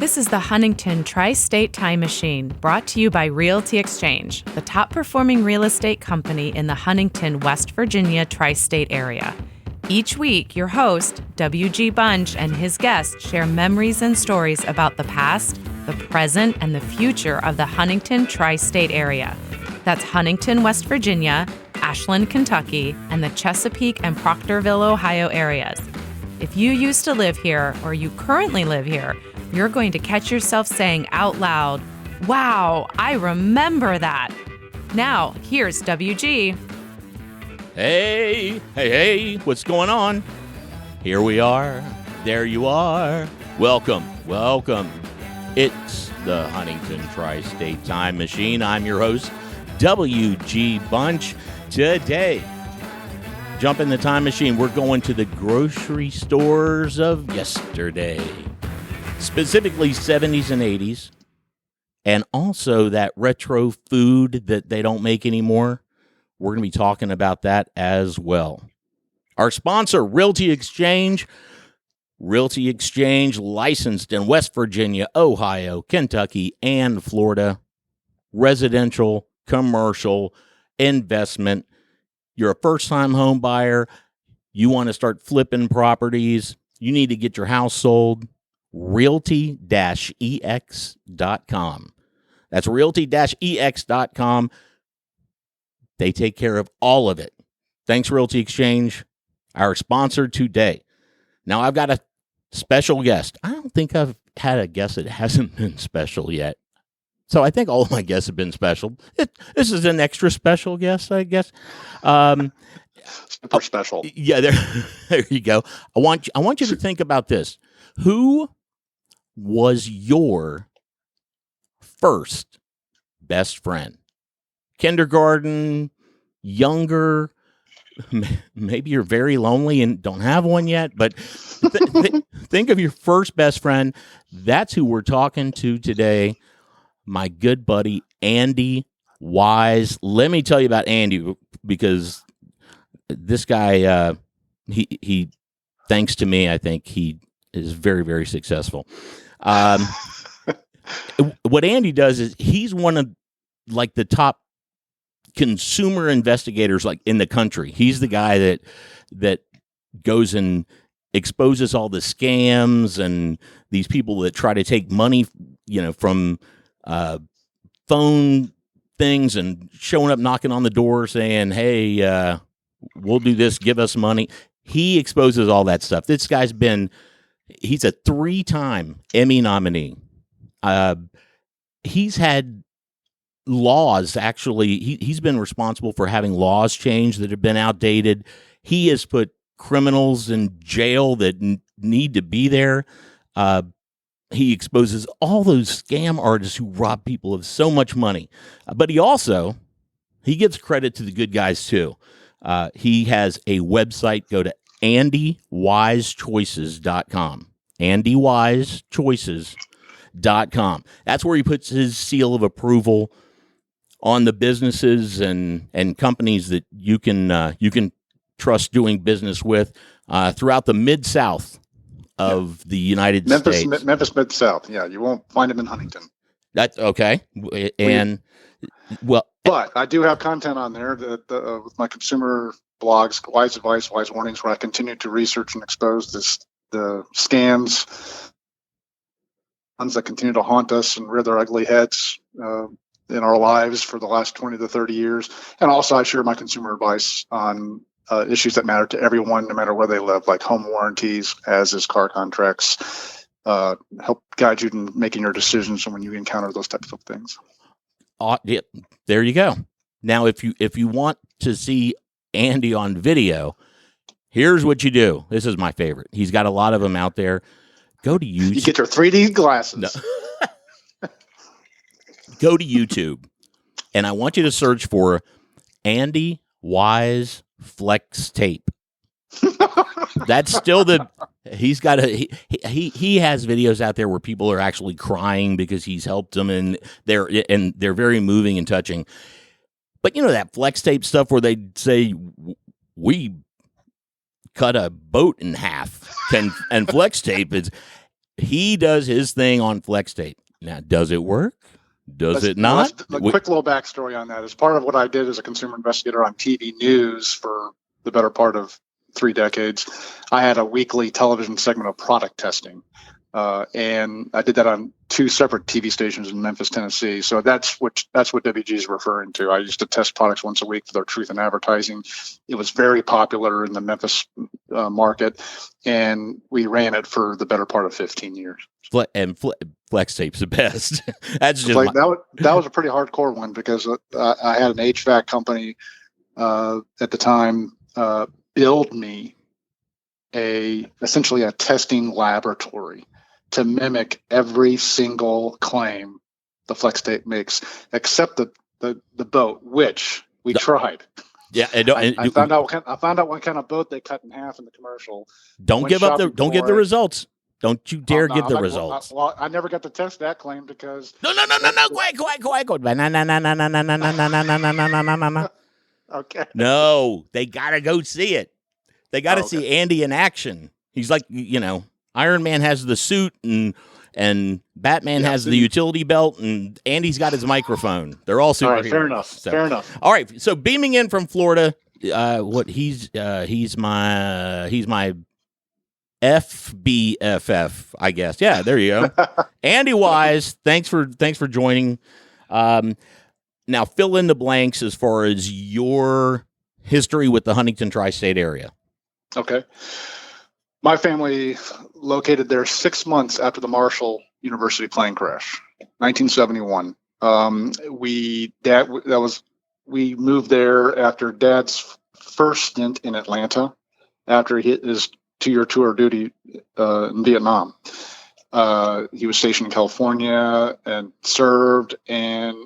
This is the Huntington Tri-State Time Machine, brought to you by Realty Exchange, the top-performing real estate company in the Huntington, West Virginia Tri-State Area. Each week, your host, W.G. Bunch, and his guests share memories and stories about the past, the present, and the future of the Huntington Tri-State Area. That's Huntington, West Virginia, Ashland, Kentucky, and the Chesapeake and Proctorville, Ohio areas. If you used to live here or you currently live here, you're going to catch yourself saying out loud, "Wow, I remember that." Now, here's WG. Hey, what's going on? Here we are. There you are. Welcome. It's the Huntington Tri-State Time Machine. I'm your host, WG Bunch. Today, jump in the time machine. We're going to the grocery stores of yesterday. Specifically 70s and 80s, and also that retro food that they don't make anymore. We're going to be talking about that as well. Our sponsor, Realty Exchange. Realty Exchange, licensed in West Virginia, Ohio, Kentucky, and Florida. Residential, commercial, investment. You're a first-time home buyer. You want to start flipping properties. You need to get your house sold. Realty-ex.com. That's realty-ex.com. They take care of all of it. Thanks, Realty Exchange, our sponsor today. Now, I've got a special guest. I don't think I've had a guest that hasn't been special yet. So I think all of my guests have been special. This is an extra special guest, I guess. Super special. Yeah, there you go. I want you to think about this. Who was your first best friend? Kindergarten, younger, maybe you're very lonely and don't have one yet, but think of your first best friend. That's who we're talking to today. My good buddy, Andy Wise. Let me tell you about Andy, because this guy, he thanks to me, I think he is very, very successful. What Andy does is he's one of like the top consumer investigators like in the country. He's the guy that goes and exposes all the scams and these people that try to take money, from phone things and showing up, knocking on the door saying, "Hey, we'll do this, give us money." He exposes all that stuff. This guy's he's a 3-time Emmy nominee. He's had laws, actually. He's been responsible for having laws changed that have been outdated. He has put criminals in jail that need to be there. He exposes all those scam artists who rob people of so much money. But he gives credit to the good guys, too. He has a website. Go to AndyWiseChoices.com. AndyWiseChoices.com. That's where he puts his seal of approval on the businesses and companies that you can trust doing business with throughout the Mid-South of the United States. Memphis Mid-South. Yeah, you won't find him in Huntington. That's okay. And well, but I do have content on there that with my consumer blogs, Wise Advice, Wise Warnings, where I continue to research and expose the scams, ones that continue to haunt us and rear their ugly heads in our lives for the last 20 to 30 years. And also I share my consumer advice on issues that matter to everyone, no matter where they live, like home warranties, as is car contracts, help guide you in making your decisions when you encounter those types of things. Yeah, there you go. Now, if you want to see Andy on video, here's what you do. This is my favorite. He's got a lot of them out there. Go to YouTube. You get your 3D glasses. No. Go to YouTube, and I want you to search for Andy Wise Flex Tape. That's still he's got he has videos out there where people are actually crying because he's helped them, and they're very moving and touching. But that flex tape stuff where they say we cut a boat in half, and flex tape is he does his thing on flex tape. Now, does it work? Does it not? A quick little backstory on that. As part of what I did as a consumer investigator on TV news for the better part of 3 decades, I had a weekly television segment of product testing. And I did that on 2 separate TV stations in Memphis, Tennessee. So that's what WG is referring to. I used to test products once a week for their truth in advertising. It was very popular in the Memphis market, and we ran it for the better part of 15 years. Flex tape's the best. That's just that was a pretty hardcore one because I had an HVAC company at the time build me essentially a testing laboratory to mimic every single claim the flex tape makes, except the boat, which we tried. Yeah, I found out what kind of boat they cut in half in the commercial. Don't give the results. Don't you dare give the results. Well, I never got to test that claim because no. Quiet. Okay. No, they gotta go see it. They gotta see Andy in action. He's like, Iron Man has the suit and Batman has the utility belt, and Andy's got his microphone. They're all superheroes. All right, fair enough. All right, so beaming in from Florida, he's my FBFF, I guess. Yeah, there you go. Andy Wise, thanks for joining. Now fill in the blanks as far as your history with the Huntington Tri-State Area. Okay. My family located there 6 months after the Marshall University plane crash, 1971. We moved there after Dad's first stint in Atlanta, after his 2-year tour of duty in Vietnam. He was stationed in California and served, and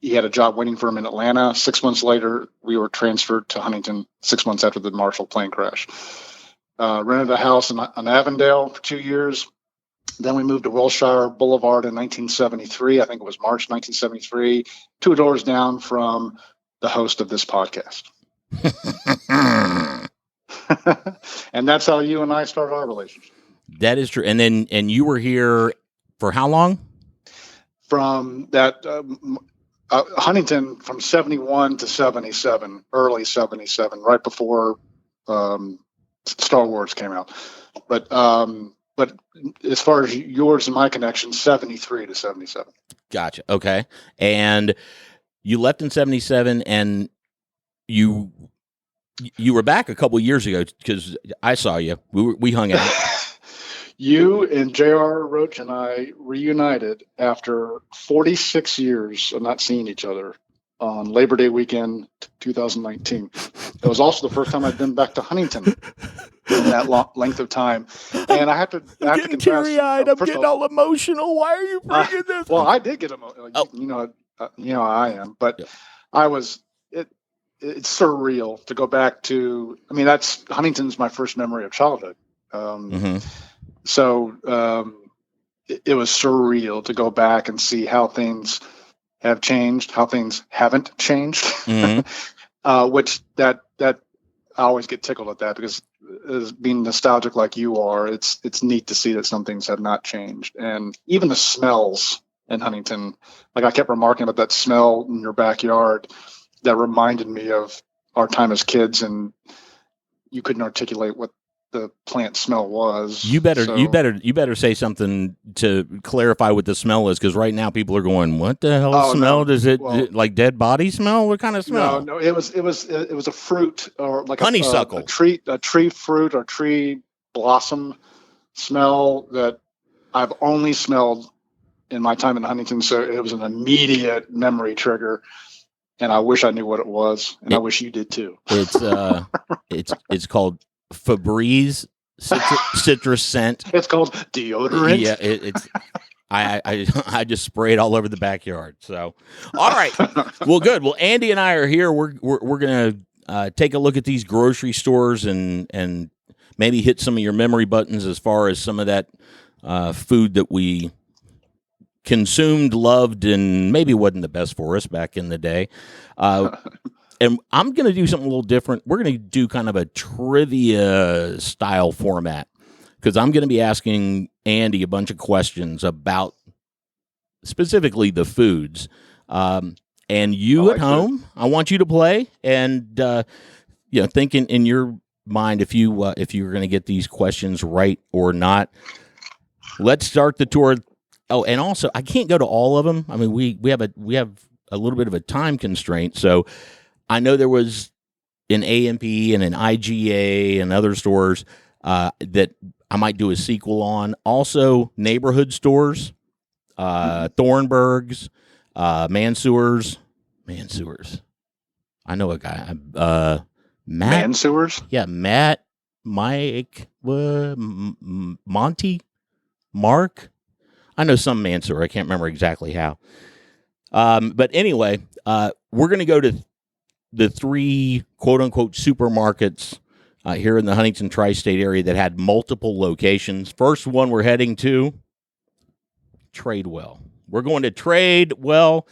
he had a job waiting for him in Atlanta. 6 months later, we were transferred to Huntington 6 months after the Marshall plane crash. Rented a house on Avondale for 2 years. Then we moved to Wilshire Boulevard in 1973. I think it was March 1973, 2 doors down from the host of this podcast. And that's how you and I started our relationship. That is true. And you were here for how long? From that Huntington from 71 to 77, early 77, right before Star Wars came out. But as far as yours and my connection, 73 to 77. Gotcha. Okay. And you left in 77, and you were back a couple of years ago because I saw you. We hung out. You and J.R. Roach and I reunited after 46 years of not seeing each other on Labor Day weekend 2019. It was also the first time I'd been back to Huntington in that length of time. And I have to confess, teary-eyed. I'm getting all emotional. Why are you bringing this? Well, I did get emotional. You know I am. But yeah. It's surreal to go back to. I mean, Huntington's my first memory of childhood. So it was surreal to go back and see how things have changed, how things haven't changed. Which that I always get tickled at that, because as being nostalgic like you are, it's neat to see that some things have not changed. And even the smells in Huntington, like I kept remarking about that smell in your backyard that reminded me of our time as kids, and you couldn't articulate what the plant smell was. You better say something to clarify what the smell is, because right now people are going, "What the hell smell? No. Does it like dead body smell? What kind of smell?" No, it was a fruit, or like honeysuckle, a tree fruit or tree blossom smell that I've only smelled in my time in Huntington. So it was an immediate memory trigger. And I wish I knew what it was, and I wish you did too. It's called Febreze citrus scent. It's called deodorant. Yeah, it's. I just spray it all over the backyard. So, all right, well, good. Well, Andy and I are here. We're gonna take a look at these grocery stores and maybe hit some of your memory buttons as far as some of that food that we consumed, loved, and maybe wasn't the best for us back in the day. And I'm going to do something a little different. We're going to do kind of a trivia style format, because I'm going to be asking Andy a bunch of questions about specifically the foods. And you at home, I want you to play and think in your mind if you're going to get these questions right or not. Let's start the tour. Oh, and also I can't go to all of them. I mean, we have a little bit of a time constraint. So I know there was an AMP and an IGA and other stores that I might do a sequel on. Also, neighborhood stores, Thornburg's, Mansour's. I know a guy. Matt. Mansour's? Yeah, Matt, Mike, Monty, Mark. I know some Mansour. I can't remember exactly how. But anyway, we're going to go to the 3 quote-unquote supermarkets here in the Huntington Tri-State area that had multiple locations. First one we're heading to, Tradewell. We're going to Tradewell.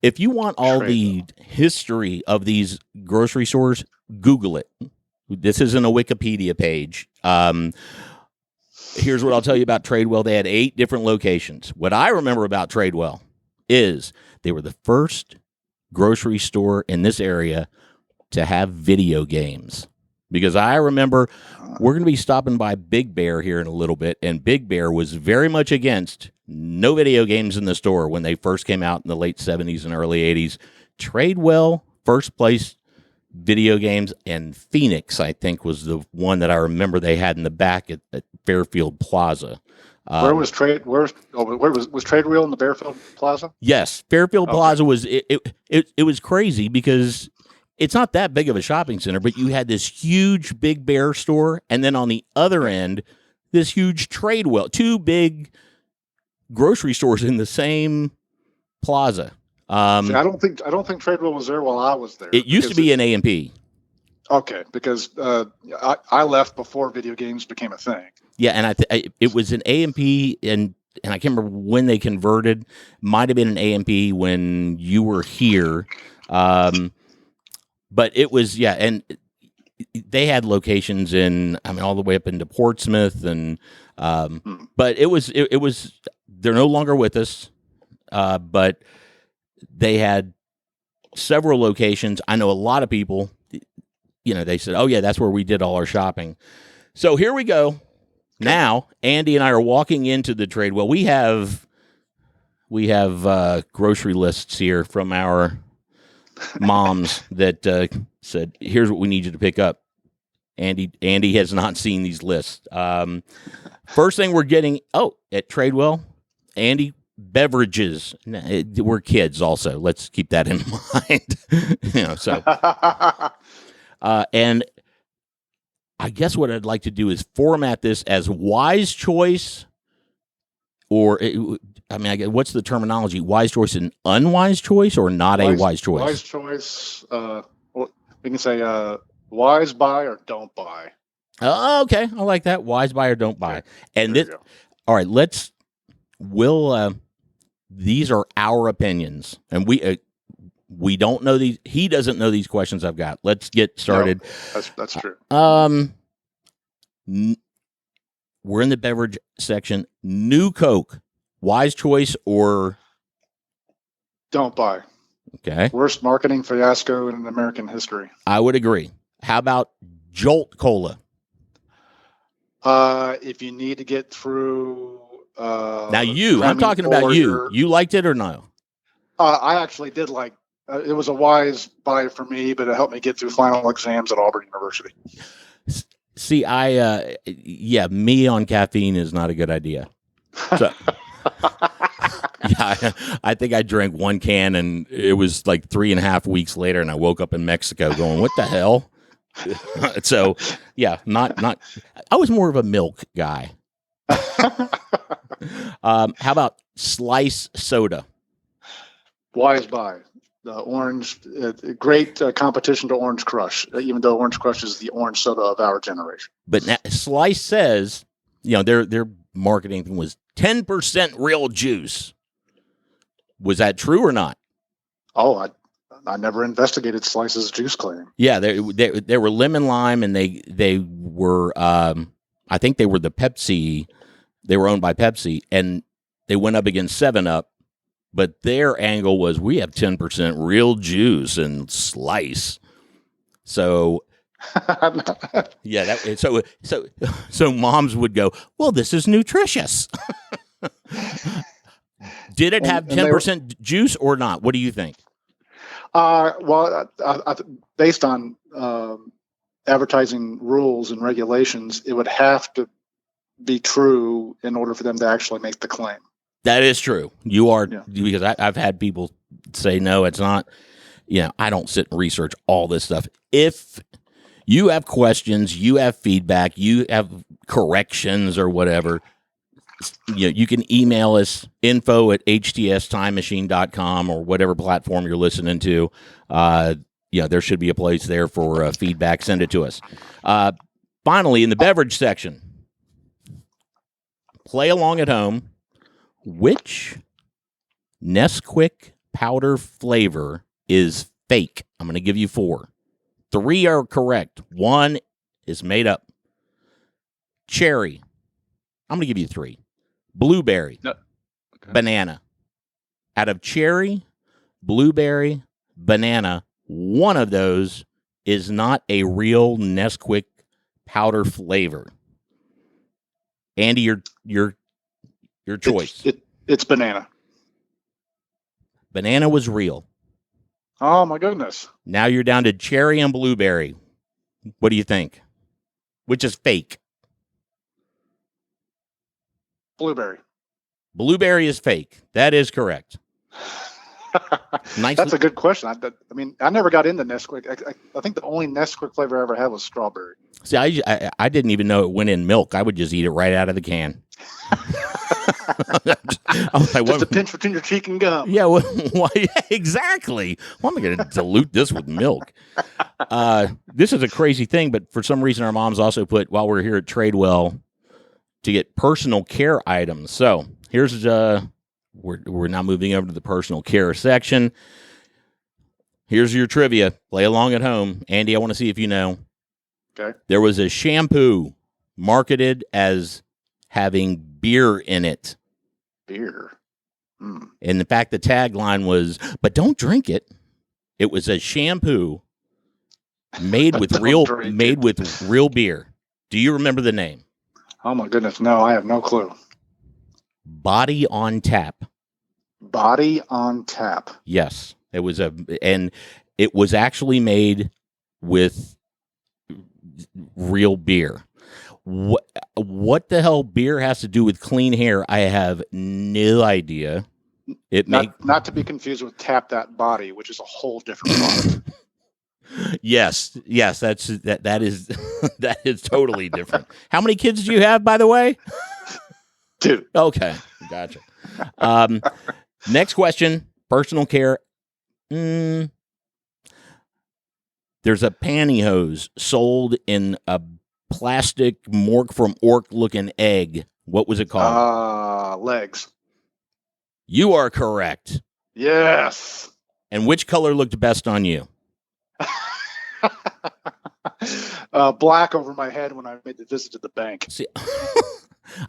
If you want all the history of these grocery stores, Google it. This isn't a Wikipedia page. Here's what I'll tell you about Tradewell. They had 8 different locations. What I remember about Tradewell is they were the first grocery store in this area to have video games. Because I remember we're going to be stopping by Big Bear here in a little bit, and Big Bear was very much against no video games in the store when they first came out in the late 70s and early 80s. Tradewell, first place video games, and Phoenix, I think, was the one that I remember they had in the back at Fairfield Plaza. Where was Tradewell in the Fairfield Plaza? Yes, Fairfield Plaza was it was crazy because it's not that big of a shopping center, but you had this huge Big Bear store, and then on the other end, this huge Tradewell, 2 big grocery stores in the same plaza. I don't think Tradewell was there while I was there. It used to be an A&P. Okay, because I left before video games became a thing. Yeah, and it was an A&P, and I can't remember when they converted. Might have been an A&P when you were here. But it was, yeah, and they had locations all the way up into Portsmouth, and but it was they're no longer with us, but they had several locations. I know a lot of people, they said, oh yeah, that's where we did all our shopping. So here we go. Now, Andy and I are walking into the Tradewell. We have grocery lists here from our moms that said, here's what we need you to pick up. Andy has not seen these lists. First thing we're getting, at Tradewell, Andy, beverages. We're kids also. Let's keep that in mind. And I guess what I'd like to do is format this as wise choice, or what's the terminology? Wise choice and unwise choice, or not a wise choice? Wise choice. We can say wise buy or don't buy. Oh, okay, I like that. Wise buy or don't buy. Okay. And this, all right. These are our opinions, and we don't know these. He doesn't know these questions I've got. Let's get started. No, that's true. We're in the beverage section. New Coke, wise choice or don't buy? Okay. Worst marketing fiasco in American history. I would agree. How about Jolt Cola? If you need to get through. Now I'm talking about you. You liked it or no? I actually did like. It was a wise buy for me, but it helped me get through final exams at Auburn University. See, me on caffeine is not a good idea. So, yeah, I think I drank 1 can, and it was like 3.5 weeks later, and I woke up in Mexico going, "What the hell?" So, yeah, not. I was more of a milk guy. How about Slice soda? Wise buy. The orange, great competition to Orange Crush, even though Orange Crush is the orange soda of our generation. But now, Slice says, their marketing thing was 10% real juice. Was that true or not? Oh, I never investigated Slice's juice claim. Yeah, they were lemon lime, and they were. I I think they were the Pepsi. They were owned by Pepsi, and they went up against 7-Up. But their angle was, we have 10% real juice and slice. So, yeah, so moms would go, well, this is nutritious. Did it have 10% juice or not? What do you think? Based on advertising rules and regulations, it would have to be true in order for them to actually make the claim. That is true. You are, because I've had people say, no, it's not. I don't sit and research all this stuff. If you have questions, you have feedback, you have corrections or whatever, you can email us info@htstimemachine.com or whatever platform you're listening to. There should be a place there for feedback. Send it to us. Finally, in the beverage section, play along at home. Which Nesquik powder flavor is fake? I'm going to give you 4. 3 are correct. 1 is made up. Cherry. I'm going to give you 3. Blueberry. No. Okay. Banana. Out of cherry, blueberry, banana, one of those is not a real Nesquik powder flavor. Andy, your choice. It's banana. Banana was real. Oh, my goodness. Now you're down to cherry and blueberry. What do you think? Which is fake? Blueberry. Blueberry is fake. That is correct. That's a good question. I never got into Nesquik. I think the only Nesquik flavor I ever had was strawberry. See, I didn't even know it went in milk. I would just eat it right out of the can. I was like, just a pinch between your cheek and gum. Yeah, exactly. Well, I'm going to dilute this with milk. This is a crazy thing, but for some reason, our moms also put, while we're here at Tradewell, to get personal care items. So here's we're now moving over to the personal care section. Here's your trivia. Play along at home. Andy, I want to see if you know. Okay. There was a shampoo marketed as having beer in it. Beer. And in fact, the tagline was, but don't drink it. It was a shampoo made with real beer. Do you remember the name? Oh my goodness, no, I have no clue. Body on Tap. Body on Tap. Yes. And it was actually made with real beer. What the hell beer has to do with clean hair? I have no idea. Not to be confused with Tap That Body, which is a whole different product. Yes, that is that is totally different. How many kids do you have, by the way? 2. Okay, gotcha. Next question: personal care. There's a pantyhose sold in a plastic Mork from Ork looking egg. What was it called? Legs. You are correct. Yes. And which color looked best on you? Black over my head when I made the visit to the bank. See,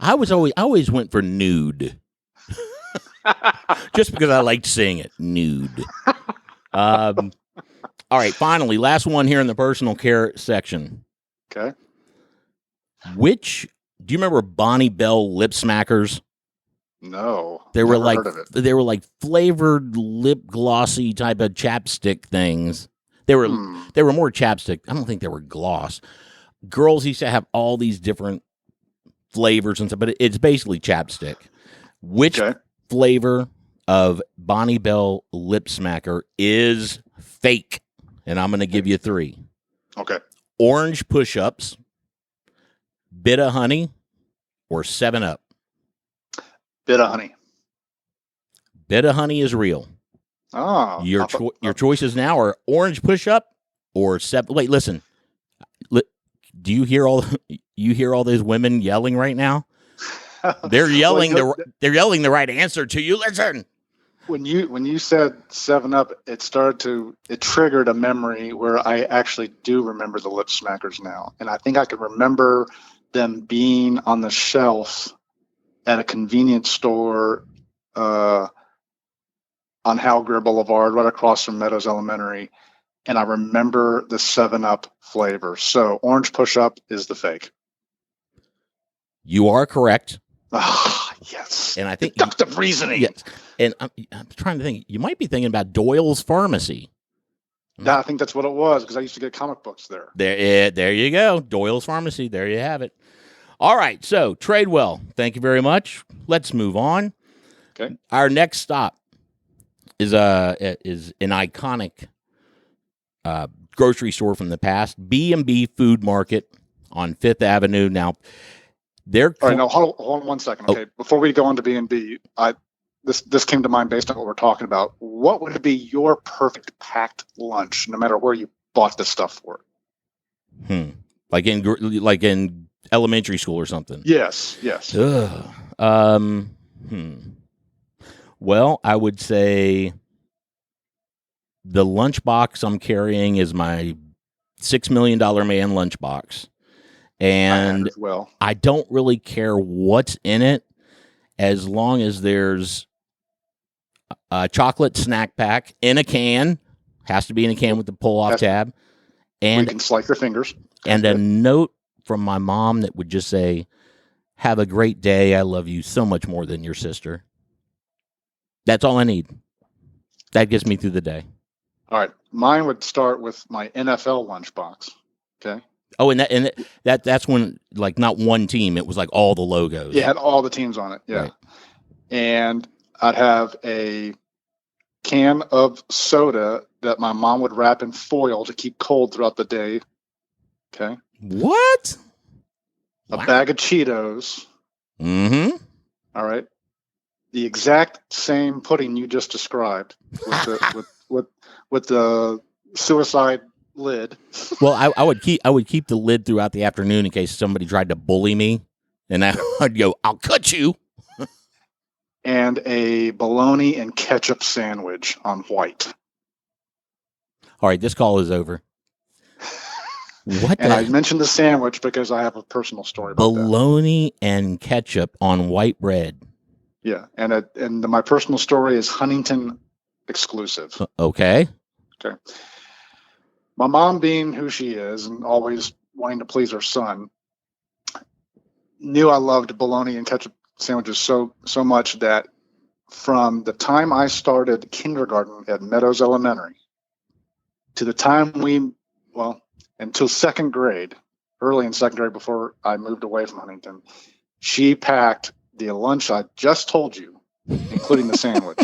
I always went for nude. Just because I liked saying it, nude. All right, finally, last one here in the personal care section. Okay. Do you remember Bonnie Bell lip smackers? No. They were like flavored lip glossy type of chapstick things. They were more chapstick. I don't think they were gloss. Girls used to have all these different flavors and stuff, but it's basically chapstick. Which flavor of Bonnie Bell lip smacker is fake? And I'm going to give you 3. Okay. Orange push-ups, Bit of Honey, or 7-Up? Bit of Honey. Bit of Honey is real. Oh. Your choices now are orange push-up or 7. Wait, listen. Do you hear all those women yelling right now? They're yelling they're yelling the right answer to you. Listen. When you said 7-Up, it triggered a memory where I actually do remember the lip smackers now. And I think I can remember them being on the shelf at a convenience store on Hal Greer Boulevard, right across from Meadows Elementary. And I remember the 7-Up flavor. So orange push-up is the fake. You are correct. Ah, yes. And I think deductive reasoning. Yes. And I'm trying to think. You might be thinking about Doyle's Pharmacy. Yeah, I think that's what it was, because I used to get comic books there. There you go. Doyle's Pharmacy. There you have it. All right. So, Tradewell, thank you very much. Let's move on. Okay. Our next stop is an iconic grocery store from the past, B&B Food Market on 5th Avenue. Now, they're... All right, now, hold on 1 second. Okay. Before we go on to B&B, this came to mind based on what we're talking about. What would be your perfect packed lunch, no matter where you bought this stuff for? Like in elementary school or something. Yes. Well, I would say the lunchbox I'm carrying is my $6 Million Man lunchbox, and I don't really care what's in it as long as there's a chocolate snack pack in a can. Has to be in a can with the pull-off tab. And you can slice your fingers. And a note from my mom that would just say, "Have a great day. I love you so much more than your sister." That's all I need. That gets me through the day. All right. Mine would start with my NFL lunchbox. Okay. Oh, and that's when, like, not one team, it was like all the logos. Yeah, it had all the teams on it. Yeah. Right. And I'd have a can of soda that my mom would wrap in foil to keep cold throughout the day. Okay. What? A bag of Cheetos. Mm-hmm. All right. The exact same pudding you just described with the suicide lid. Well, I would keep the lid throughout the afternoon in case somebody tried to bully me, and I'd go, "I'll cut you." And a bologna and ketchup sandwich on white. All right, this call is over. What? And I mentioned the sandwich because I have a personal story about bologna and ketchup on white bread. Yeah, and my personal story is Huntington exclusive. Okay. My mom, being who she is and always wanting to please her son, knew I loved bologna and ketchup sandwiches so much that from the time I started kindergarten at Meadows Elementary to the time until second grade, early in second grade before I moved away from Huntington, she packed the lunch I just told you, including the sandwich.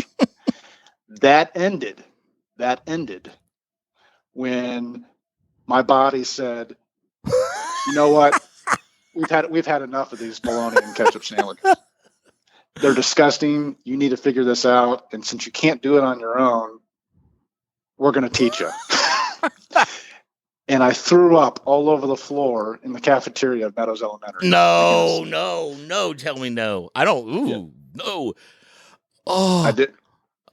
That ended when my body said, "You know what? We've had enough of these bologna and ketchup sandwiches. They're disgusting. You need to figure this out. And since you can't do it on your own, we're going to teach you." And I threw up all over the floor in the cafeteria of Meadows Elementary. No. Tell me no. I don't. Ooh, no. Oh, I did.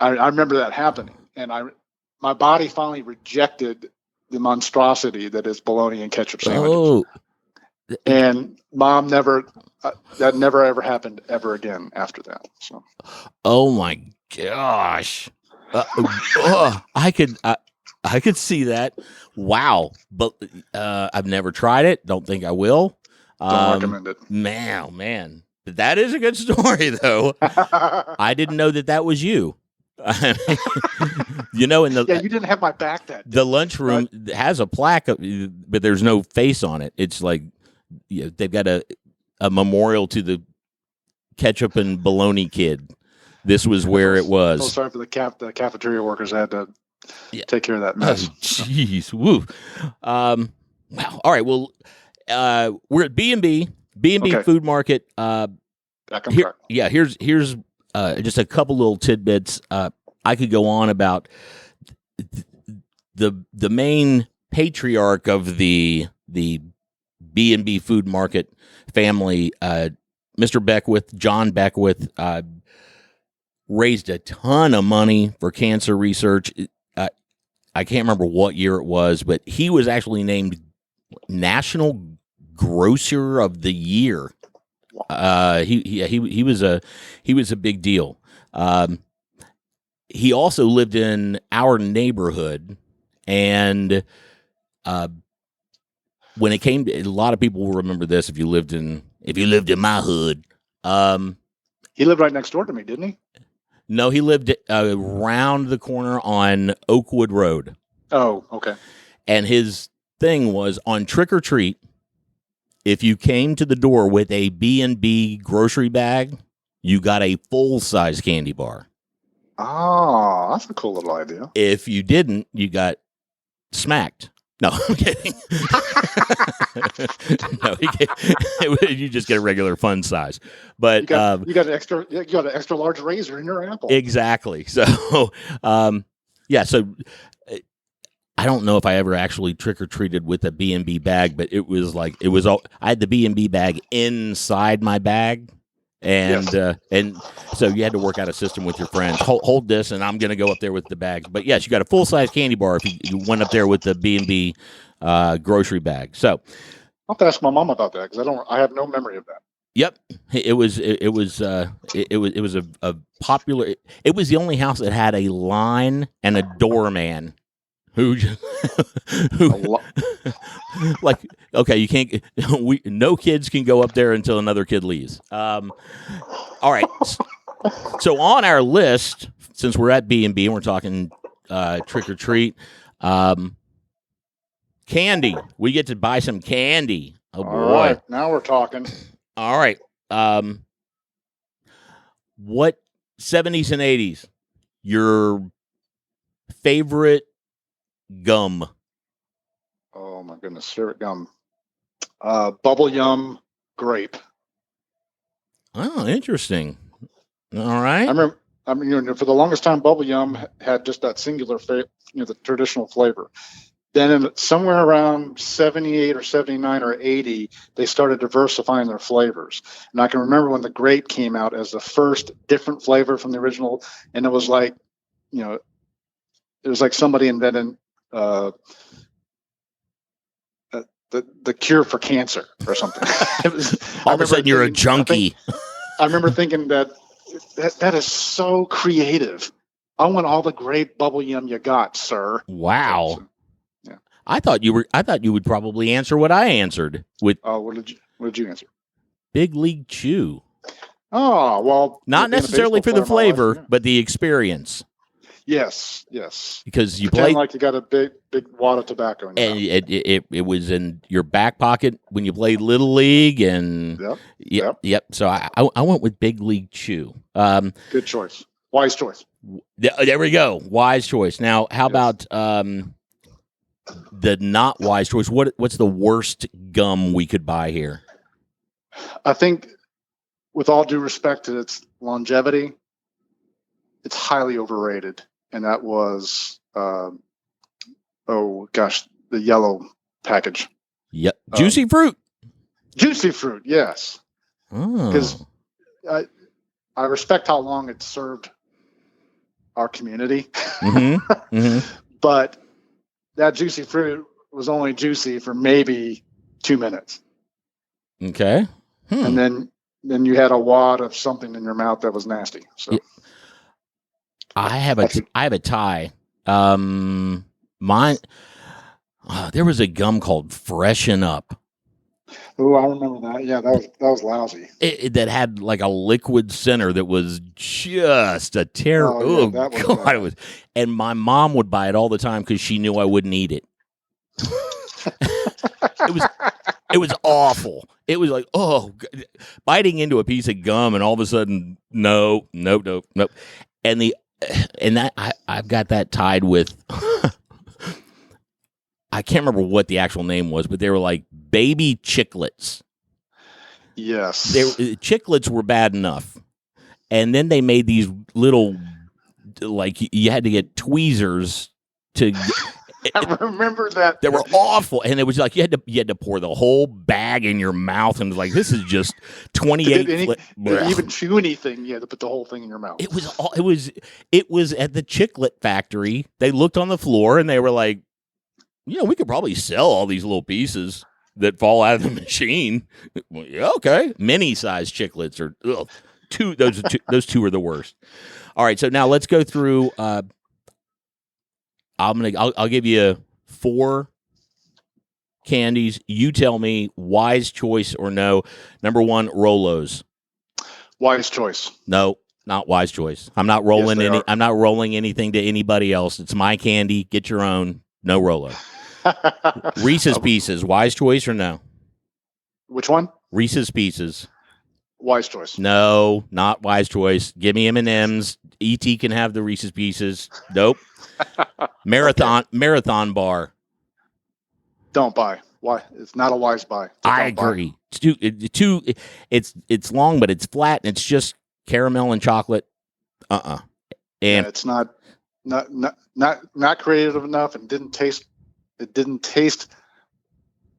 I remember that happening, and my body finally rejected the monstrosity that is bologna and ketchup sandwiches. Oh. And Mom that never ever happened ever again after that. So. Oh my gosh. I could see that. Wow. But I've never tried it. Don't think I will. Don't recommend it. Man. But that is a good story, though. I didn't know that was you. You didn't have my back that day. The lunchroom has a plaque, but there's no face on it. It's like they've got a memorial to the ketchup and bologna kid. This was where it was. Oh, sorry for the cafeteria workers. I had to take care of that mess. Jeez, woo. Wow. All right. Well, we're at B&B Food Market. Here's just a couple little tidbits. I could go on about the main patriarch of the B&B Food Market family, Mr. Beckwith, John Beckwith, raised a ton of money for cancer research. I can't remember what year it was, but he was actually named National grocer of the year. He was a big deal. He also lived in our neighborhood, and when it came to, a lot of people will remember this if you lived in my hood. He lived right next door to me, didn't he? No, he lived around the corner on Oakwood Road. Oh, okay. And his thing was on Trick or Treat, if you came to the door with a B&B grocery bag, you got a full-size candy bar. Oh, that's a cool little idea. If you didn't, you got smacked. No, I'm kidding. No, you just get a regular fun size. But you got an extra large razor in your apple. Exactly. So, yeah. So, I don't know if I ever actually trick or treated with a B&B bag, but it was all. I had the B&B bag inside my bag. And Yes. And so you had to work out a system with your friends. Hold this, and I'm going to go up there with the bags. But yes, you got a full size candy bar if you went up there with the B&B grocery bag. So I'll have to ask my mom about that because I have no memory of that. yep, it was a popular. It was the only house that had a line and a doorman. Who like, okay, you can't, no kids can go up there until another kid leaves. All right. So on our list, since we're at B&B and we're talking trick or treat, candy. We get to buy some candy. Oh boy. All right, now we're talking. All right. What 70s and 80s, your favorite gum? Oh my goodness, favorite gum. Bubble Yum grape. Oh, interesting. All right. I mean, for the longest time, Bubble Yum had just that singular, the traditional flavor. Then somewhere around 78 or 79 or 80, they started diversifying their flavors. And I can remember when the grape came out as the first different flavor from the original, and it was like, it was like somebody invented the cure for cancer or something. All of a sudden, you're a junkie. I remember thinking that is so creative. I want all the grape Bubble Yum you got, sir. Wow. So, yeah. I thought you would probably answer what I answered with. Oh, what did you answer? Big League Chew. Oh, well, not necessarily for the flavor, but the experience. Yes. Because you Pretend played like you got a big wad of tobacco in your and mouth. it was in your back pocket when you played Little League, and yep. So I went with Big League Chew. Good choice, wise choice. There we go, wise choice. Now, how about the not wise choice? What's the worst gum we could buy here? I think, with all due respect to its longevity, it's highly overrated. And that was, the yellow package. Yep. Juicy fruit. Juicy fruit, yes. Because Oh. I respect how long it served our community. Mm-hmm. Mm-hmm. But that juicy fruit was only juicy for maybe 2 minutes. Okay. And then you had a wad of something in your mouth that was nasty. So. Yeah. I have a tie. Mine. There was a gum called Freshen Up. Oh, I remember that. Yeah, that was lousy. That had like a liquid center that was just a terror. Oh, yeah, God, it was. And my mom would buy it all the time because she knew I wouldn't eat it. It was awful. It was like, biting into a piece of gum, and all of a sudden, nope. And I've got that tied with. I can't remember what the actual name was, but they were like baby chiclets. Yes. Chiclets were bad enough. And then they made these little, like, you had to get tweezers to. I remember that. They were awful. And it was like you had to pour the whole bag in your mouth, and it was like, this is just 28. Did even chew anything, you had to put the whole thing in your mouth. It was at the chiclet factory. They looked on the floor and they were like, we could probably sell all these little pieces. that fall out of the machine. Well, yeah, okay. Mini size chiclets are those two are the worst. All right, so now let's go through. I'll give you 4 candies. You tell me wise choice or no. Number 1, Rolos. Wise choice. No, not wise choice. I'm not rolling Yes, I'm not rolling anything to anybody else. It's my candy. Get your own. No Rolo. Reese's Pieces. Wise choice or no? Which one? Reese's Pieces. Wise choice. No, not wise choice. Give me M&Ms. E.T. can have the Reese's Pieces. Nope. Marathon bar. Don't buy. Why? It's not a wise buy. I agree. It's long, but it's flat, and it's just caramel and chocolate. And yeah, it's not creative enough, and didn't taste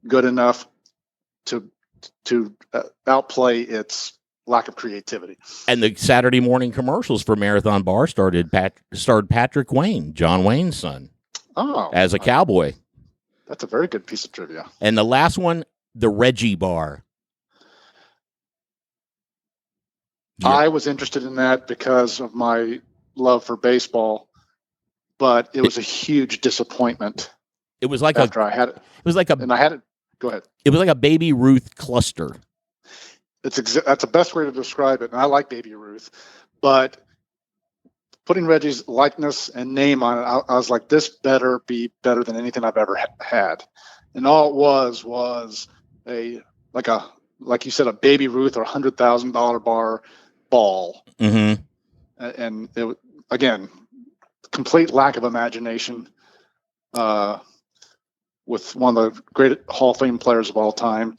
good enough to outplay its lack of creativity. And the Saturday morning commercials for Marathon Bar starred Patrick Wayne, John Wayne's son, as a cowboy. That's a very good piece of trivia. And the last one, the Reggie Bar. Yeah. I was interested in that because of my love for baseball, but it was a huge disappointment. It was like after I had it. It was like and I had it. Go ahead. It was like a Baby Ruth cluster. That's the best way to describe it. And I like Baby Ruth, but putting Reggie's likeness and name on it, I was like, this better be better than anything I've ever had. And all it was like you said, a Baby Ruth or $100,000 bar ball. Mm-hmm. And it, again, complete lack of imagination. With one of the great Hall of Fame players of all time,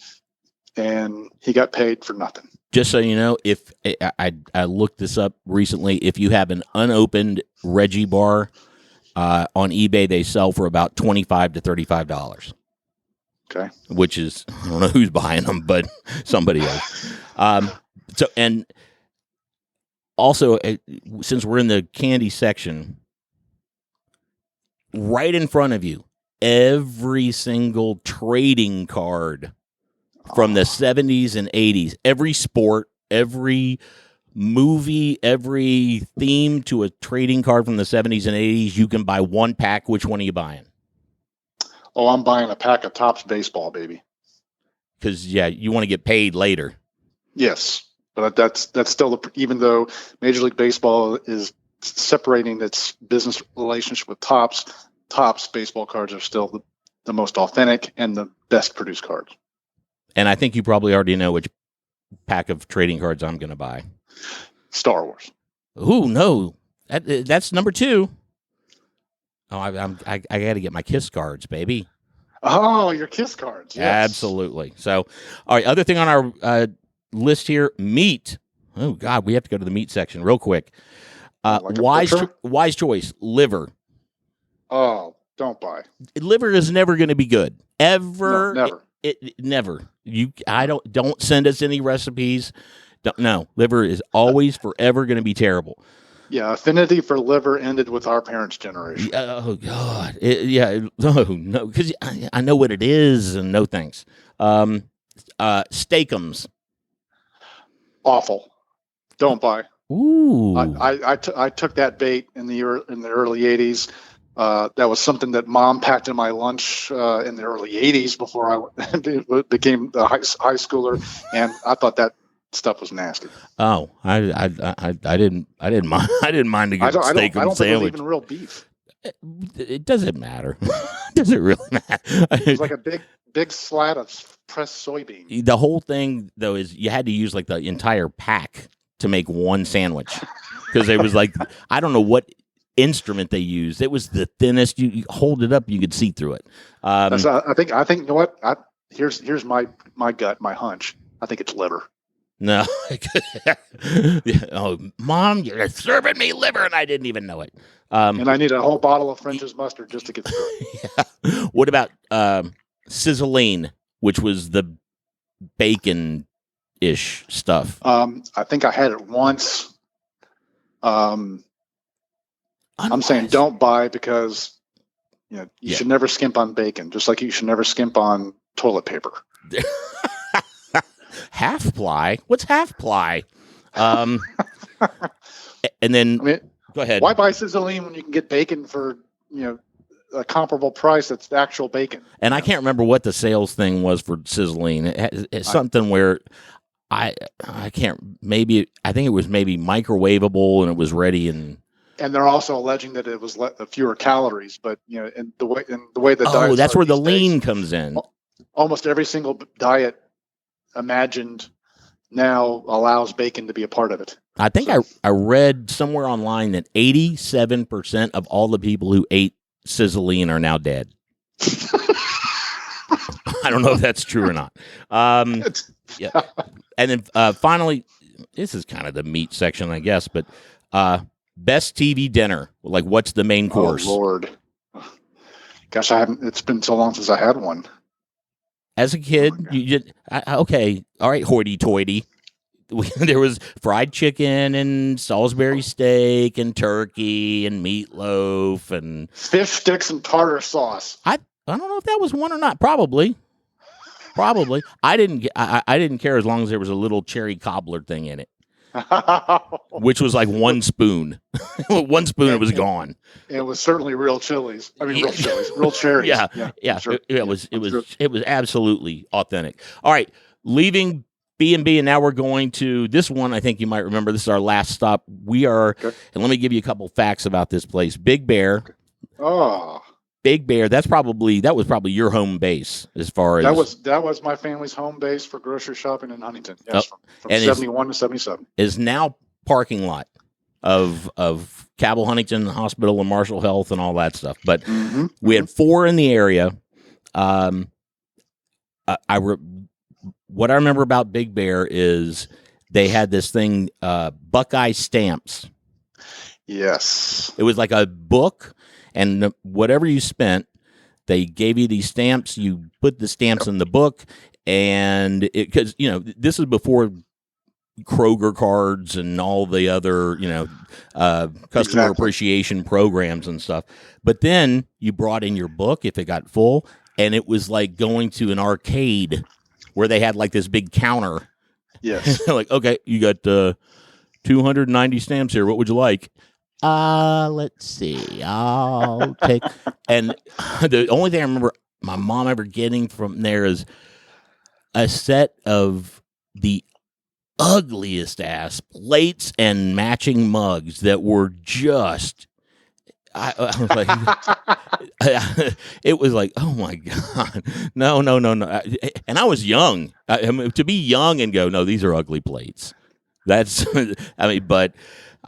and he got paid for nothing. Just so you know, if I looked this up recently, if you have an unopened Reggie bar on eBay, they sell for about $25 to $35. Okay, which is, I don't know who's buying them, but somebody is. So, and also, since we're in the candy section, right in front of you, every single trading card from the 70s and 80s, every sport, every movie, every theme to a trading card from the 70s and 80s, you can buy one pack. Which one are you buying? Oh, I'm buying a pack of Topps baseball, baby. Because, yeah, you want to get paid later. Yes, but that's still, even though Major League Baseball is separating its business relationship with Topps baseball cards are still the most authentic and the best produced cards. And I think you probably already know which pack of trading cards I'm going to buy. Star Wars. Ooh, no. That's number 2. Oh, I got to get my Kiss cards, baby. Oh, your Kiss cards. Yes. Absolutely. So, all right, other thing on our list here, meat. Oh, God, we have to go to the meat section real quick. Wise choice, liver. Oh, don't buy. Liver is never going to be good. Ever. No, never. It never. Don't send us any recipes. No, liver is always forever going to be terrible. Yeah, affinity for liver ended with our parents' generation. Oh God, no, because I know what it is, and no thanks. Steakums, awful. Don't buy. Ooh, I took that bait in the early '80s. That was something that Mom packed in my lunch in the early '80s before I became the high schooler, and I thought that stuff was nasty. Oh, I didn't mind. I didn't mind a good steak I don't sandwich. think it was even real beef. It doesn't matter. Does it really matter? It was like a big slat of pressed soybean. The whole thing, though, is you had to use like the entire pack to make one sandwich because it was like, I don't know what instrument they used. It was the thinnest. You hold it up, you could see through it. I think you know what? Here's my gut, my hunch. I think it's liver. No. Oh, Mom, you're serving me liver, and I didn't even know it. And I need a whole bottle of French's mustard just to get through it. Yeah. What about sizzling, which was the bacon-ish stuff? I think I had it once. I'm saying don't buy because you should never skimp on bacon, just like you should never skimp on toilet paper. Half ply? What's half ply? And then I mean, go ahead. why buy sizzling when you can get bacon for a comparable price that's actual bacon? And I can't remember what the sales thing was for sizzling. It's something where I can't. Maybe I think it was maybe microwavable and it was ready and. And they're also alleging that it was fewer calories, but in the way the diet. Oh, that's where the lean comes in. Almost every single diet imagined now allows bacon to be a part of it. I think I read somewhere online that 87% of all the people who ate sizzling are now dead. I don't know if that's true or not. Yeah, and then finally, this is kind of the meat section, I guess, but. Best TV dinner, like what's the main course? Oh, Lord. Gosh, it's been so long since I had one. As a kid, you did, okay, all right, hoity-toity. There was fried chicken and Salisbury steak and turkey and meatloaf and... Fish sticks and tartar sauce. I don't know if that was one or not. Probably. I didn't care as long as there was a little cherry cobbler thing in it. Which was like one spoon. One spoon, it was gone. It was certainly real chilies. I mean, real cherries. Yeah. Sure. It was absolutely authentic. All right, leaving B&B, and now we're going to this one. I think you might remember. This is our last stop. We are, and let me give you a couple facts about this place. Big Bear. Okay. Oh. Big Bear. That was probably your home base as far as that was my family's home base for grocery shopping in Huntington. Yes, from 71 to 77. Is now parking lot of Cabell Huntington Hospital and Marshall Health and all that stuff. But we had 4 in the area. What I remember about Big Bear is they had this thing, Buckeye stamps. Yes, it was like a book. And whatever you spent, they gave you these stamps. You put the stamps in the book, and because this is before Kroger cards and all the other customer appreciation programs and stuff. But then you brought in your book if it got full, and it was like going to an arcade where they had like this big counter. Yes, like okay, you got 290 stamps here. What would you like? Let's see. I'll take. And the only thing I remember my mom ever getting from there is a set of the ugliest ass plates and matching mugs that were just. I was like, it was like, oh my God, no. And I was young. To be young and go, no, these are ugly plates. That's, but.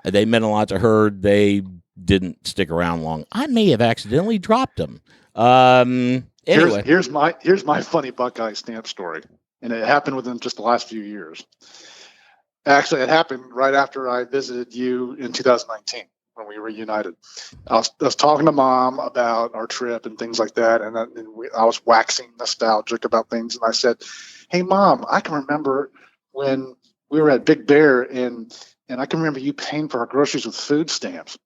They meant a lot to her. They didn't stick around long. I may have accidentally dropped them. Anyway, here's my funny Buckeye stamp story, and it happened within just the last few years. Actually, it happened right after I visited you in 2019 when we reunited. I was talking to Mom about our trip and things like that, and I was waxing nostalgic about things, and I said, "Hey, Mom, I can remember when we were at Big Bear and I can remember you paying for our groceries with food stamps."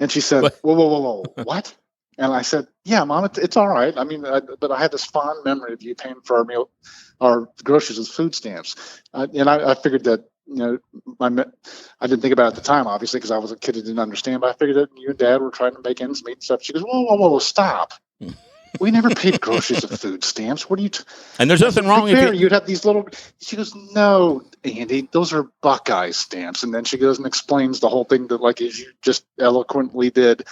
And she said, whoa, what? And I said, yeah, Mom, it's all right. I mean, but I had this fond memory of you paying for our groceries with food stamps. And I figured that, I didn't think about it at the time, obviously, because I was a kid that didn't understand, but I figured that you and Dad were trying to make ends meet and stuff. She goes, whoa, stop. We never paid groceries with food stamps. What are you? And there's nothing wrong with you'd have these little. She goes, no, Andy, those are Buckeye stamps. And then she goes and explains the whole thing that, like, as you just eloquently did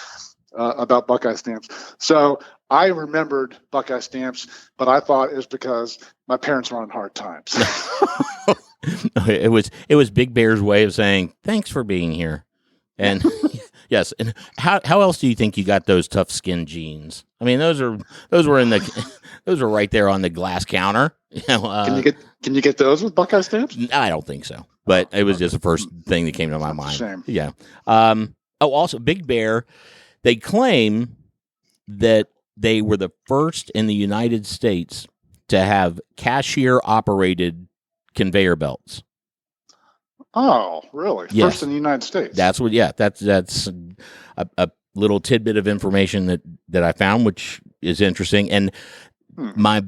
about Buckeye stamps. So I remembered Buckeye stamps, but I thought it was because my parents were on hard times. It was Big Bear's way of saying thanks for being here, and. Yes, and how else do you think you got those tough skin jeans? I mean, those were right there on the glass counter. Can you get those with Buckeye stamps? I don't think so, but it was just the first thing that came to my mind. Shame. Yeah. Also, Big Bear, they claim that they were the first in the United States to have cashier-operated conveyor belts. Oh, really? Yes. First in the United States. That's what. Yeah, that's a little tidbit of information that I found, which is interesting. And my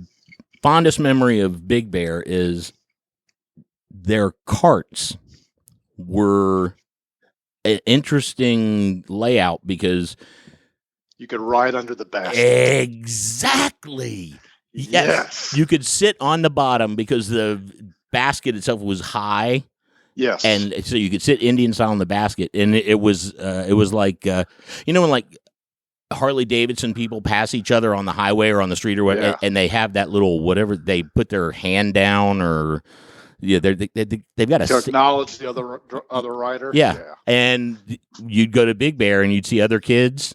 fondest memory of Big Bear is their carts were an interesting layout because you could ride under the basket. Exactly. Yes. You could sit on the bottom because the basket itself was high. Yes. And so you could sit Indian style on the basket, and it was like when like Harley Davidson people pass each other on the highway or on the street or whatever, and they have that little whatever, they put their hand down or they've got to acknowledge the other rider. Yeah. And you'd go to Big Bear and you'd see other kids.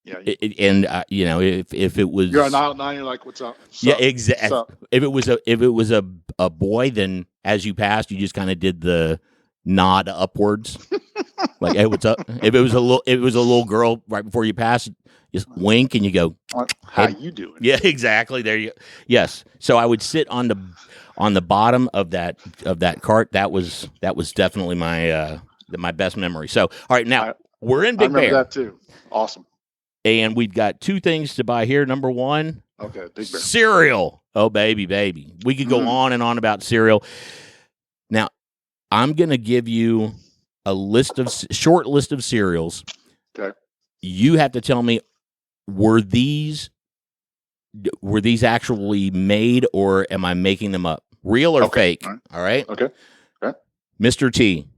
Yeah. If it was you're on aisle 9, you're like, what's up? Yeah, exactly. If it was a boy, then as you passed, you just kind of did the nod upwards, like, "Hey, what's up?" If it was a little girl right before you pass, just wink and you go, "How you doing?" Yeah, exactly. There you. Yes. So I would sit on the bottom of that cart. That was definitely my best memory. So all right, now we're in Big Bear. I remember that too. Awesome. And we've got 2 things to buy here. Number 1, okay, Big Bear. Cereal. Oh, baby. We could go on and on about cereal. Now, I'm going to give you a short list of cereals. Okay. You have to tell me, were these actually made, or am I making them up? Real or fake? All right. Okay. Mr. T.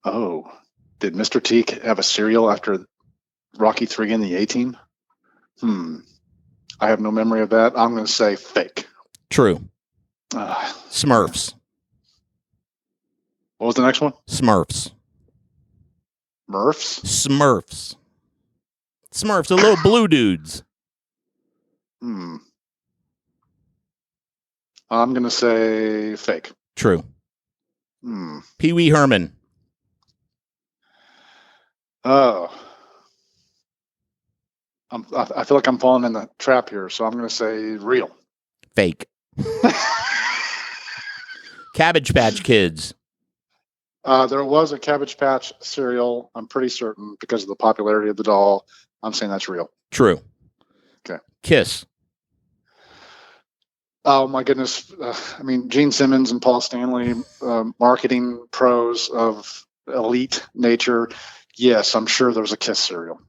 Oh. Did Mr. T have a cereal after Rocky III in the A-Team? I have no memory of that. I'm going to say fake. True. Smurfs. What was the next one? Smurfs. Smurfs? Smurfs, the little blue dudes. I'm going to say fake. True. Pee Wee Herman. Oh, I feel like I'm falling in the trap here, so I'm going to say real. Fake. Cabbage Patch Kids. There was a Cabbage Patch cereal, I'm pretty certain, because of the popularity of the doll. I'm saying that's real. True. Okay. Kiss. Oh, my goodness. Gene Simmons and Paul Stanley, marketing pros of elite nature. Yes, I'm sure there's a Kiss cereal.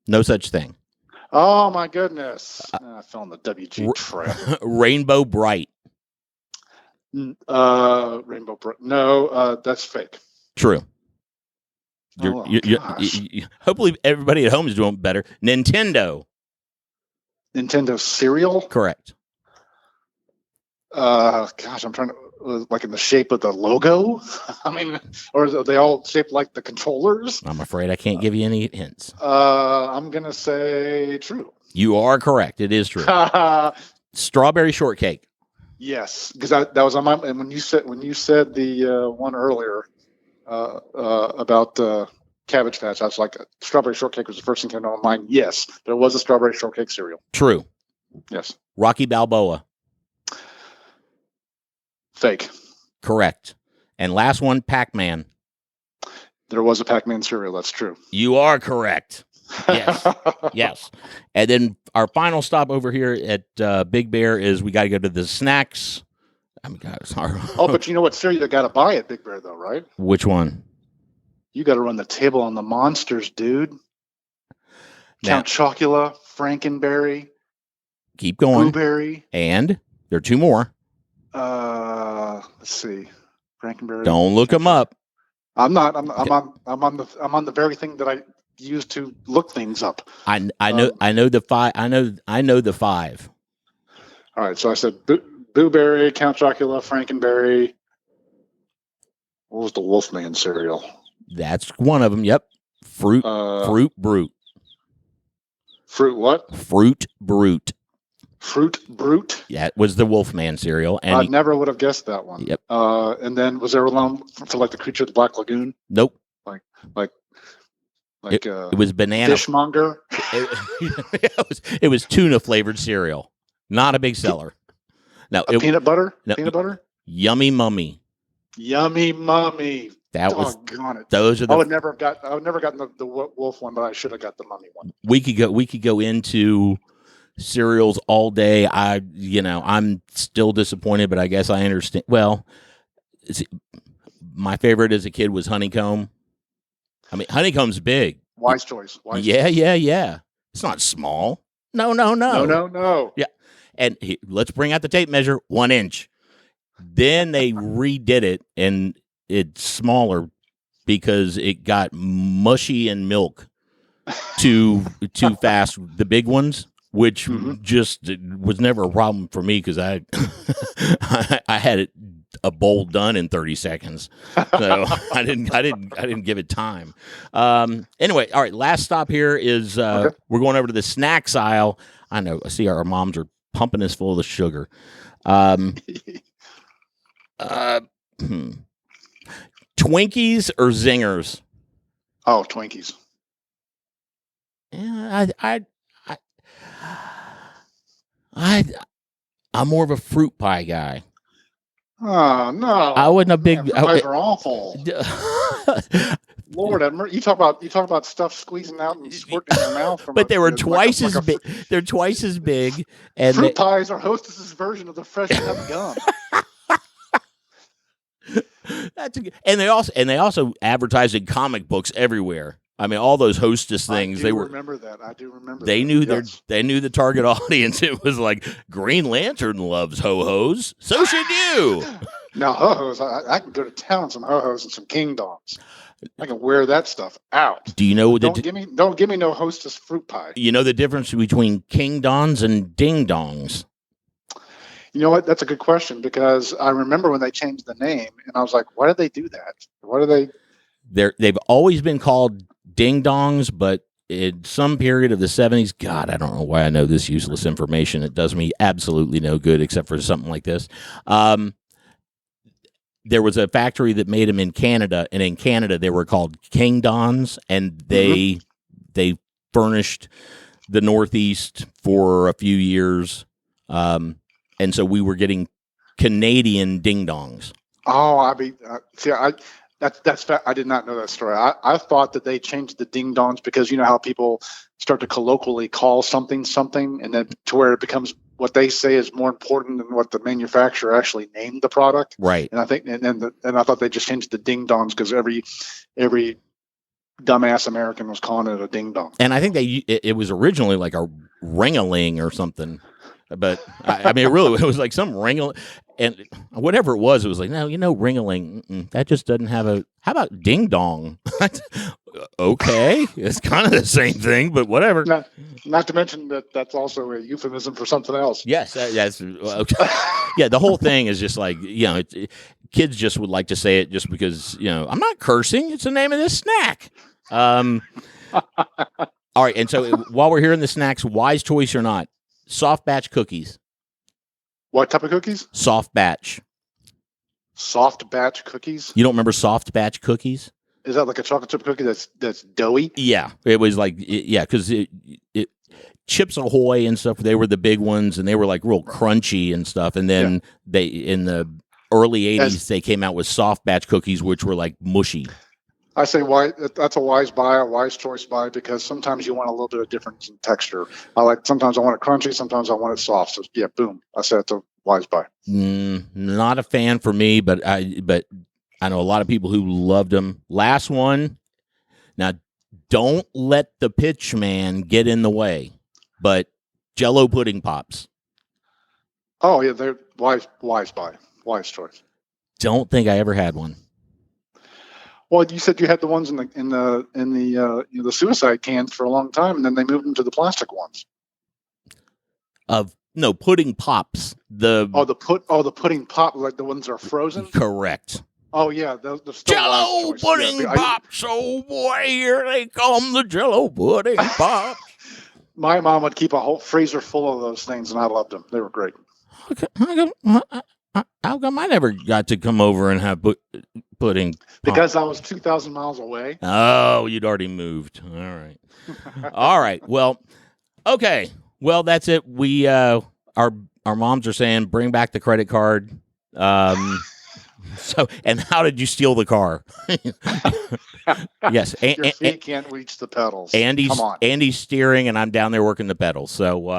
No such thing. Oh, my goodness. I fell in the WG trap. Rainbow Bright. Rainbow Bright. No, that's fake. True. Hopefully everybody at home is doing better. Nintendo cereal? Correct. I'm trying to, like in the shape of the logo? Or are they all shaped like the controllers? I'm afraid I can't give you any hints. I'm going to say true. You are correct. It is true. Strawberry shortcake. Yes, because that was on my, and when you said the one earlier about Cabbage Patch, I was like, strawberry shortcake was the first thing that came to my mind. Yes, there was a strawberry shortcake cereal. True. Yes. Rocky Balboa. Fake. Correct. And last one, Pac-Man. There was a Pac-Man cereal. That's true. You are correct. Yes. Yes. And then our final stop over here at Big Bear is we got to go to the snacks. Sorry. Oh, but you know what cereal you got to buy at Big Bear, though, right? Which one? You got to run the table on the monsters, dude. Count Chocula, Frankenberry. Keep going. Blueberry. And there are 2 more. Let's see. Frankenberry. Don't look them up. I'm not. I'm on the very thing that I use to look things up. I know the 5. I know the 5. All right. So I said Blueberry, Count Chocula, Frankenberry. What was the Wolfman cereal? That's one of them. Yep. Fruit Brute. Fruit what? Fruit Brute. Fruit Brute? Yeah, it was the Wolfman cereal. And I never would have guessed that one. Yep. And then was there one for like the Creature of the Black Lagoon? Nope. It was banana. Fishmonger? It was tuna flavored cereal. Not a big seller. No, peanut butter? No, peanut butter? Yummy Mummy. Yummy Mummy. That was. Doggone it. Those are the. I would never have gotten the wolf one, but I should have got the mummy one. We could go into cereals all day. I'm still disappointed, but I guess I understand. Well, my favorite as a kid was honeycomb. I mean, honeycomb's big. Wise choice. Yeah. It's not small. No. Yeah. And let's bring out the tape measure, 1 inch. Then they redid it, and it's smaller because it got mushy in milk too fast. The big ones, which just was never a problem for me because I had a bowl done in 30 seconds, so I didn't give it time. Anyway, all right. Last stop here is we're going over to the snacks aisle. I know. I see our moms are pumping us full of the sugar. Twinkies or Zingers? Oh, Twinkies. Yeah, I'm more of a fruit pie guy. Oh no! I wasn't a big. Fruit pies are awful. Lord, you talk about stuff squeezing out and squirting in your mouth. But they were twice as big. They're twice as big. And fruit pies are Hostess's version of the fresh cut gum. And they also advertised in comic books everywhere. I mean, all those Hostess things. I do remember that. They knew the target audience. It was like Green Lantern loves ho-hos. So should you. Now ho-hos, I can go to town on some ho-hos and some King Dongs. I can wear that stuff out. Do you know? Don't give me no Hostess fruit pie. You know the difference between King Dons and Ding Dongs? You know what? That's a good question because I remember when they changed the name, and I was like, "Why did they do that? What are they?" They've always been called Ding Dongs, but in some period of the 70s, God, I don't know why I know this useless information. It does me absolutely no good, except for something like this. There was a factory that made them in Canada, and in Canada they were called King Dons, and they furnished the Northeast for a few years. And so we were getting Canadian Ding Dongs. Oh, I mean, I did not know that story. I thought that they changed the Ding Dongs because you know how people start to colloquially call something, and then to where it becomes what they say is more important than what the manufacturer actually named the product. Right. And I think, and I thought they just changed the Ding Dongs because every dumbass American was calling it a Ding Dong. And I think it was originally like a ring-a-ling or something. But I mean, it was like some ring-a-ling, and whatever it was like, no, ring-a-ling, that just doesn't have how about ding dong? Okay, it's kind of the same thing, but whatever. Not to mention that's also a euphemism for something else. Yes, that's okay. Yeah. The whole thing is just like kids just would like to say it just because I'm not cursing. It's the name of this snack. All right, and so while we're here in the snacks, wise choice or not? Soft batch cookies. What type of cookies? Soft batch. Soft batch cookies? You don't remember soft batch cookies? Is that like a chocolate chip cookie that's doughy? Yeah, it was like because it Chips Ahoy and stuff. They were the big ones, and they were like real crunchy and stuff. And then they in the early '80s they came out with soft batch cookies, which were like mushy. I say that's a wise choice buy, because sometimes you want a little bit of difference in texture. Sometimes I want it crunchy, sometimes I want it soft. So yeah, boom. I said it's a wise buy. Not a fan for me, but I know a lot of people who loved them. Last one. Now, don't let the pitch man get in the way, but Jell-O pudding pops. Oh yeah, they're wise buy, wise choice. Don't think I ever had one. Well, you said you had the ones in the suicide cans for a long time, and then they moved them to the plastic ones. Pudding pops. The pudding pop, like the ones that are frozen. Correct. Oh yeah, those still Jell-O pudding pops. Oh boy, here they come, the Jell-O pudding pops. My mom would keep a whole freezer full of those things, and I loved them. They were great. How come I never got to come over and have pudding? Because I was 2,000 miles away. Oh, you'd already moved. All right. All right. Well, okay. Well, that's it. We our moms are saying bring back the credit card. So, and how did you steal the car? Yes. Your feet can't reach the pedals. Come on. Andy's steering, and I'm down there working the pedals. So,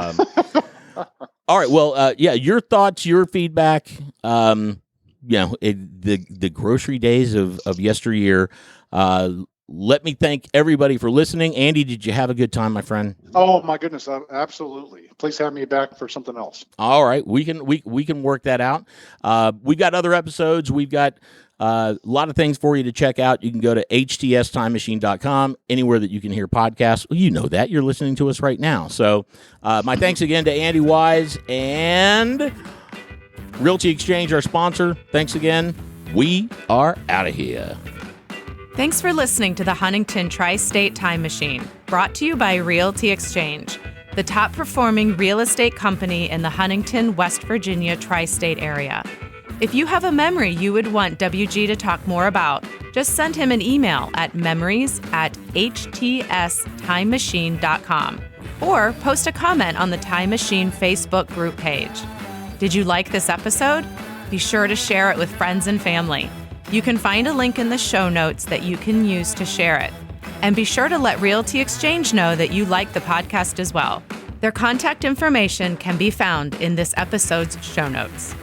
all right. Well, your thoughts, your feedback, the grocery days of yesteryear. Let me thank everybody for listening. Andy, did you have a good time, my friend? Oh my goodness, absolutely. Please have me back for something else. All right, we can work that out. We've got other episodes. We've got a lot of things for you to check out. You can go to htstimemachine.com, anywhere that you can hear podcasts. Well, you know that. You're listening to us right now. So my thanks again to Andy Wise and Realty Exchange, our sponsor. Thanks again. We are out of here. Thanks for listening to the Huntington Tri-State Time Machine, brought to you by Realty Exchange, the top performing real estate company in the Huntington, West Virginia Tri-State Area. If you have a memory you would want WG to talk more about, just send him an email at memories@htstimemachine.com or post a comment on the Time Machine Facebook group page. Did you like this episode? Be sure to share it with friends and family. You can find a link in the show notes that you can use to share it. And be sure to let Realty Exchange know that you like the podcast as well. Their contact information can be found in this episode's show notes.